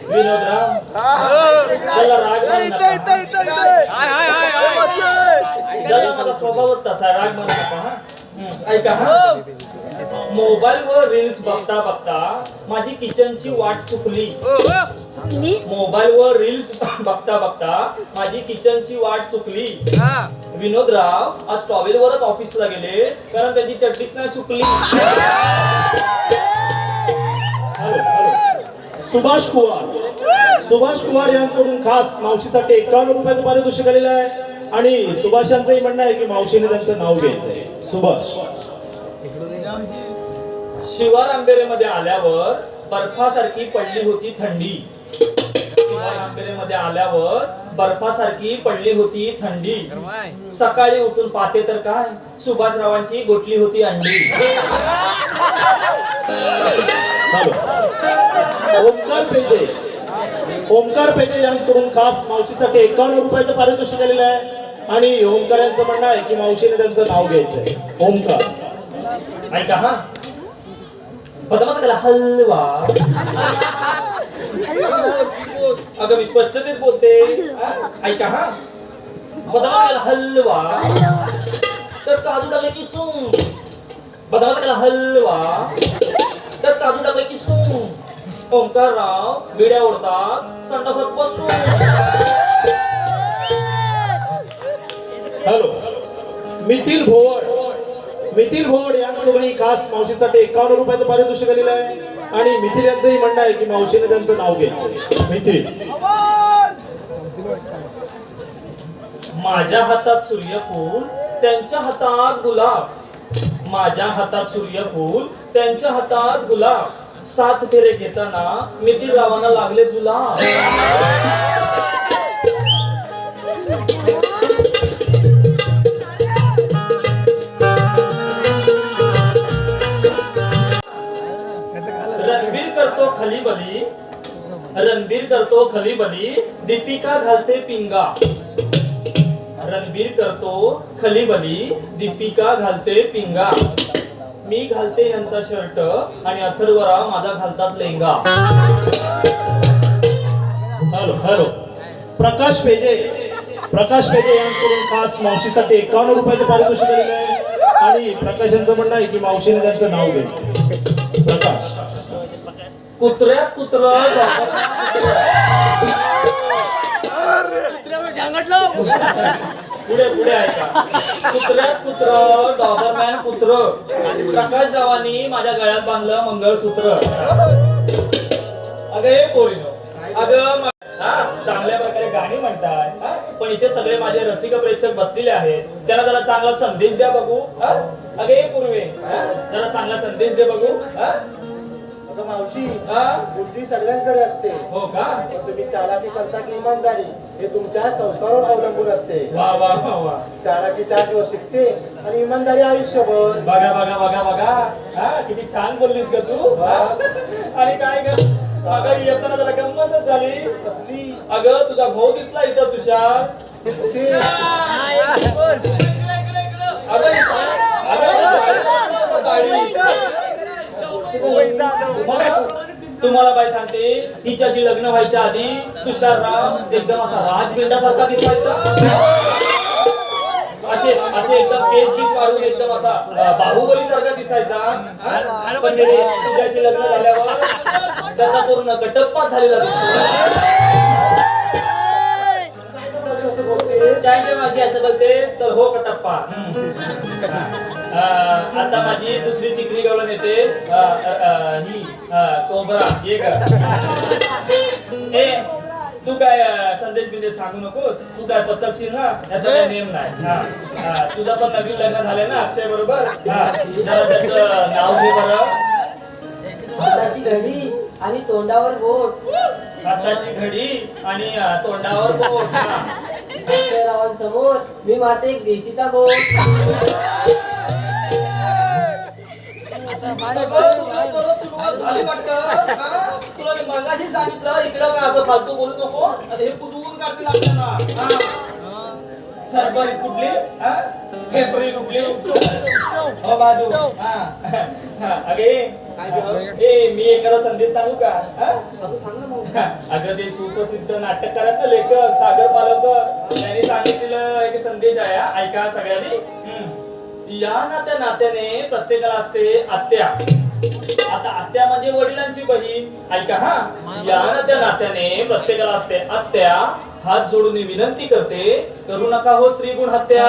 विनोदराव त्याला राग माझा स्वभावच तसा, राग म्हणू नका हा. ऐका हा, मोबाईल वर रील्स बघता बघता माझी किचनची वाट चुकली. मोबाईल वर रील्स बघता बघता माझी किचनची वाट चुकली. विनोदराव आज टॉवेल वरच ऑफिसला गेले कारण त्याची चड्डीच नाही सुकली. सुभाष कुमार यांच्याकडून खास मावशीसाठी 51 रुपयाचं पारितोषिक आलेलं आहे आणि सुभाष यांचंही म्हणणं आहे की मावशीने त्यांचं नाव घ्यायचंय. सुभाष. शिवार आंबेरेमध्ये आल्यावर बर्फासारखी पडली होती थंडी. शिवार आंबेरेमध्ये आल्यावर बर्फासारखी पडली होती थंडी. सकाळी उठून पाहते तर काय सुभाषरावांची गोठली होती अंडी. ओमकार पेजे यांच्याकडून खास मावशीसाठी 51 रुपयाचं पारितोषिक आलेलं आहे आणि ओमकार यांचं म्हणणं आहे की मावशीने त्यांचं नाव घ्यायचंय. ओमकार. ऐका हा, बदमाश त्याला हलवा. अगं मी स्पष्टतेच बोलते. ऐका हा, बदमाश त्याला हलवा तर काजू टाकले की सून. बदमाश त्याला हलवा तर काजू टाकले की सून. ओंकारराव बिड्या ओढतात संडासात बसून. हॅलो. मिथिल भोवड यांच्याकडून खास मावशीसाठी 51 रुपयाचं पारितोषिक आलेलं आहे आणि मिथिल यांचंही म्हणणं आहे की मावशीने त्यांचं नाव घ्यायचं. मिथिल. माझ्या हातात सूर्यफूल त्यांच्या हातात गुलाब. माझ्या हातात सूर्यफूल त्यांच्या हातात गुलाब. 7 फेरे घेताना मिथिल रावांना लागले जुलाब. रणबीर करतो खलीबली दीपिका घालते पिंगा. रणबीर करतो खलीबली दीपिका घालते पिंगा. मी घालते यांचा शर्ट आणि अथर्वराव माझा घालतात लेंगा. हॅलो. प्रकाश पेजे यांच्याकडून खास मावशीसाठी 51 रुपयाचं पारितोषिक आलेलं आहे आणि प्रकाश यांचं म्हणणं आहे की मावशीने त्यांचं नाव घ्यायचं. प्रकाश. कुत्र्यात कुत्र पुढे ऐका. कुत्र्यात कुत्र डॉबरमॅन कुत्र. प्रकाश रावांनी माझ्या गळ्यात बांधलं मंगळसूत्र. अगं हे पोरीनो, अगं चांगल्या प्रकारे गाणी म्हणतात पण इथे सगळे माझे रसिक प्रेक्षक बसलेले आहेत. त्यांना जरा चांगला संदेश द्या बघू. अगे पूर्वे जरा चांगला संदेश दे बघू. मावशी बुद्धी सगळ्यांकडे असते. हो का? तुम्ही चालाकी करता की इमानदारी हे तुमच्या संस्कारावर अवलंबून असते. वा वा वा वा. चालाकी 4 दिवस टिकते आणि इमानदारी आयुष्यभर. बघा बघा बघा बघा किती छान बोललीस ग तू. आणि काय ग अगं येताना जरा गंमतच झाली. कसली? अगं तुझा भाऊ दिसला इथं तुषार. तुम्हाला बाई सांगते तिच्याशी लग्न व्हायच्या आधी तुषारराव एकदम असा राजबिंडासारखा दिसायचा. असे एकदम केस बीस वाढून एकदम असा बाहुबली सारखा दिसायचा. पण तुझ्याशी लग्न झाल्यावर त्याचा पूर्ण कटप्पा झालेला दिसतो. माझी असं बोलते तर हो कटप्पा. आता माझी दुसरी चिकनी गवळण येते ही कोबरा. ये तू काय संदेश बिंदेश सांगू नको. तू काय पचकशील ना याचा काही नेम नाही. तुझं पण नवीन लग्न झालंय ना अक्षय बरोबर. जरा त्याचं नाव घे बरं. हाताची घडी आणि तोंडावर बोट. हाताची घडी आणि तोंडावर बोट. अक्षयरावांसमोर मी मारते एक देशीचा गोट. तुला मगाशी सांगितलं इकडं काय असं फालतू बोलू नको. हे कुठून काढतील आपल्याला. सरपरी कुठली फेब्रुवारी कुठली हो बाजू. अगे ए मी एखादा संदेश सांगू का हा? सांग ना मग. अगं ते सुप्रसिद्ध नाटककाराचा लेखक सागर पालवकर यांनी सांगितलेलं एक संदेश आहे हा. ऐका सगळ्यांनी. या नात्या नात्याने प्रत्येकाला असते आत्या. आता आत्या म्हणजे वडिलांची बहीण. ऐका हा. या नात्या नात्याने प्रत्येकाला असते आत्या. हात जोडून विनंती करते, करू नका हो स्त्री गुण हत्या.